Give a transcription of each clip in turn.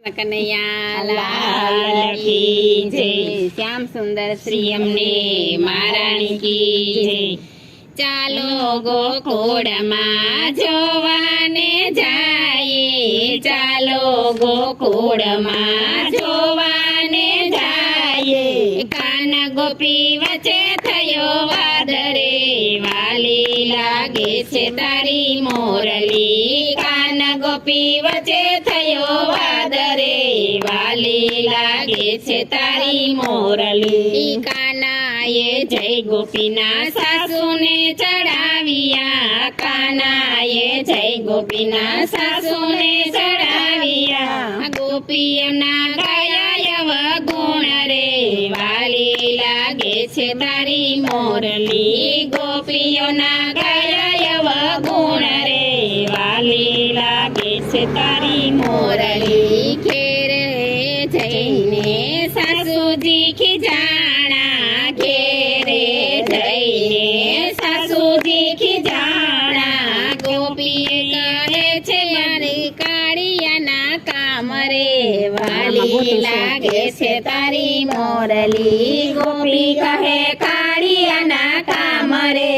કનૈયા લાલ કી જય, શ્યામ સુંદર શ્રી અમને મહારાણી કી જય। ચાલો ગોકુળમાં જોવાને જાઈએ, ચાલો ગોકુળમાં જોવાને જાઈએ। કાન ગોપી વચ્ચે થયો વાદ રે, વાલી લાગે છે તારી મોરલી। કાન ગોપી વચ્ચે થયો વાદ રે, વાલી લાગે છે તારી મોરલી। કાનાએ જય ગોપીના સાસુને ચડાવ્યા, કાનાએ જય ગોપીના સાસુને ચડાવ્યા। ગોપીઓના ગાયા અવગુણ રે, વાલી લાગે છે તારી મોરલી। ગોપીઓના ગાયા અવગુણ રે, વાલી લાગે છે તારી મોરલી। ઘેરે જઈને સાસુજી ખીજાણા, ઘેરે જઈને સાસુજી ખીજાણા। ગોપીએ કહે છે મારી કાળિયાના કામ રે, વાલી લાગે છે તારી મોરલી। ગોપી કહે કાળિયાના કામ રે,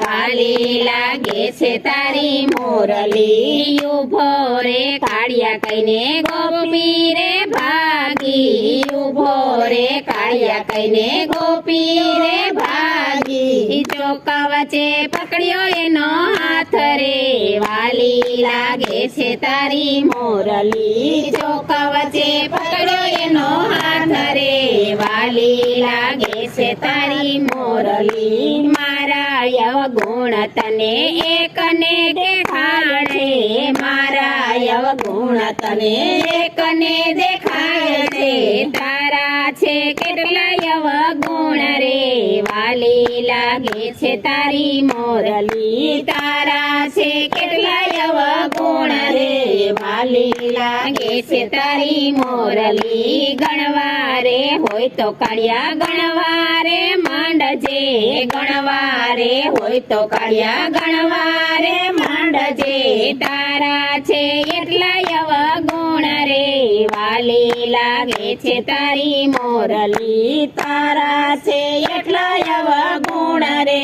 વાલી લાગે છે તારી મોરલી। ઉભો રે કાળિયા કહીને ગોપી રે ભાગી, ઉભો રે કાળિયા કહીને ગોપી રે ભાગી। ચોકા વચ્ચે પકડ્યો એનો હાથ રે, વાલી લાગે છે તારી મોરલી। ચોકા વચ્ચે પકડ્યો એનો હાથ રે, વાલી લાગે છે તારી મોરલી। મારા અવગુણ તને એકને દેખાડે, મારા અવગુણ તને એકને દેખાડે। તારા છે કેટલાય અવગુણ રે, વાલી લાગે છે તારી મોરલી। તારા છે કેટલાય અવગુણ રે, વાલી લાગે છે તારી મોરલી। ગણવારે હોય તો કાળિયા ગણવારે માંડજે, ગણવારે હોય તો કાળિયા ગણવારે માંડજે। તારા છે એટલાય અવગુણ રે, વાલી લાગે છે તારી મોરલી। તારા છે એટલાય અવગુણ રે,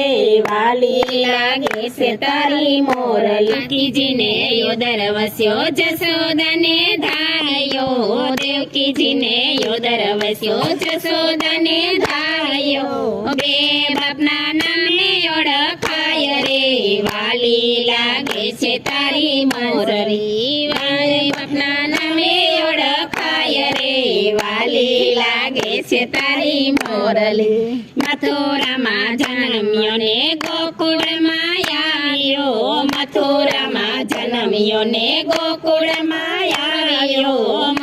વાલી લાગે છે તારી મોરલી। કીજીને યોદર વસ્યો જસોદાને ધાયો, દેવકીજીને યોદર વસ્યો જસોદાને ધાયો। બે બાપના નામે ઓળખાય રે, વાલી લાગે છે તારી મોરલી। બે બાપના નામે ઓળખાય રે, વાલી લાગે છે તારી મોરલી। મથુરામાં જન્મ્યો ને ગોકુળમાં આવ્યો, મથુરામાં જન્મ્યો ને ગોકુળમાં આવ્યો।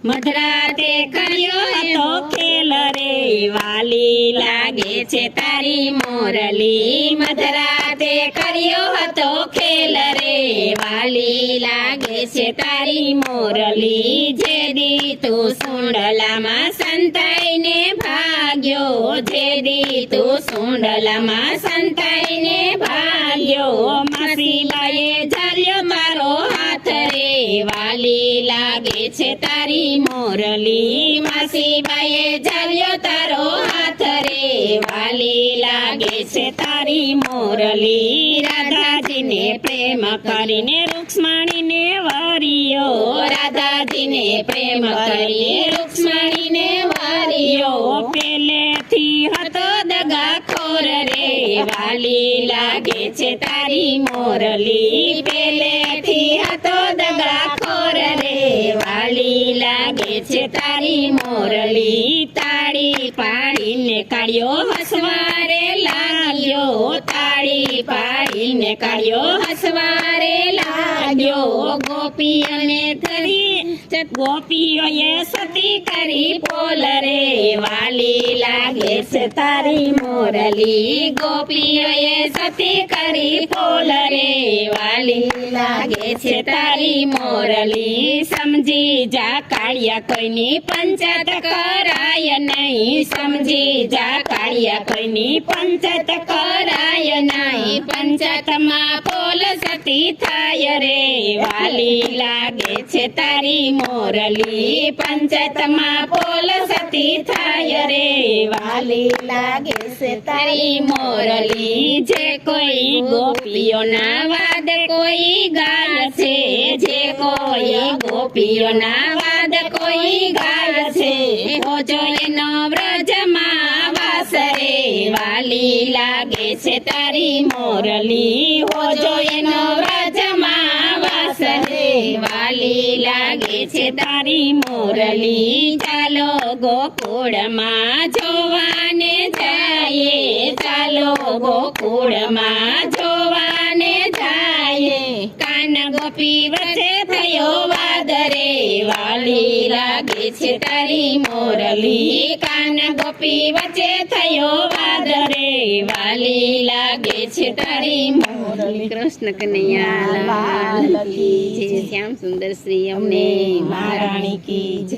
મધરાતે કર્યો તો ખેલ રે, વાલી લાગે છે તારી મોરલી। મધરાતે કર્યો હતો ખેલ રે, વાલી લાગે છે તારી મોરલી। જેદી તું સુંડલામાં સંતાઈને ભાગ્યો, જેદી તું સુંડલામાં સંતાઈને ભાગ્યો। માસીબાએ ઝાલ્યો મારો હાથ રે, વાલી લાગે છે તારી મોરલી। માસીબાએ ઝાલ્યો તારો હાથ રે, વાલી લાગે છે તારી મોરલી। રાધાજીને પ્રેમ કરીને રૂક્ષ્મણીને વાર્યો, રાધાજીને પ્રેમ કરીને રૂક્ષ્મણીને વાર્યો। પેલેથી હતો દગાખોર રે, વાલી લાગે છે તારી મોરલી। પેલેથી હતો દગાખોર રે, વાલી લાગે છે તારી મોરલી। તાળી પાડીને કાઢ્યો હસવારે લાગ્યો, તાળી પાડીને કાઢ્યો હસવારે લાગ્યો। ગોપીઓને ધરી ગોપીઓએ સતી કરી પોલ રે, વાલી લાગે છે તારી મોરલી। ગોપીઓએ સતી કરી પોલ રે, વાલી લાગે છે તારી મોરલી। સમજી જા કાળિયા કોઈની પંચાયત કરાય નહીં, સમજી જા કાળિયા કોઈની પંચાયત કરાય નહીં। પંચાયતમાં પોલ સતી થાય રે, વાલી લાગે છે તારી મોરલી પંચાયતમાં પોલ સતી થાય રે વાલી લાગે છે તારી મોરલી જે કોઈ ગોપીઓના વાદ કોઈ ગાય છે જે કોઈ ગોપીઓના વાદ કોઈ ગાય છે હો જો એનો વ્રજમાં વાસ રે વાલી લાગે છે તારી મોરલી હો જો એનો વ્રજમાં વાસ રે વાલી લાગે છે તારી મોરલી ચાલો ગોકુળમાં જોવાને જાયે ચાલો ગોકુળમાં જોવાને જાયે કાન ગોપી વચ્ચે થયો વાદ રે વાલી લાગે છે તારી મોરલી કાન ગોપી વચ્ચે થયો વાદ રે વાલી લાગે છે તારી મોરલી કૃષ્ણ કનૈયા લાલ કી જય શ્યામ સુંદર શ્રી અમને મહારાણી કી જય.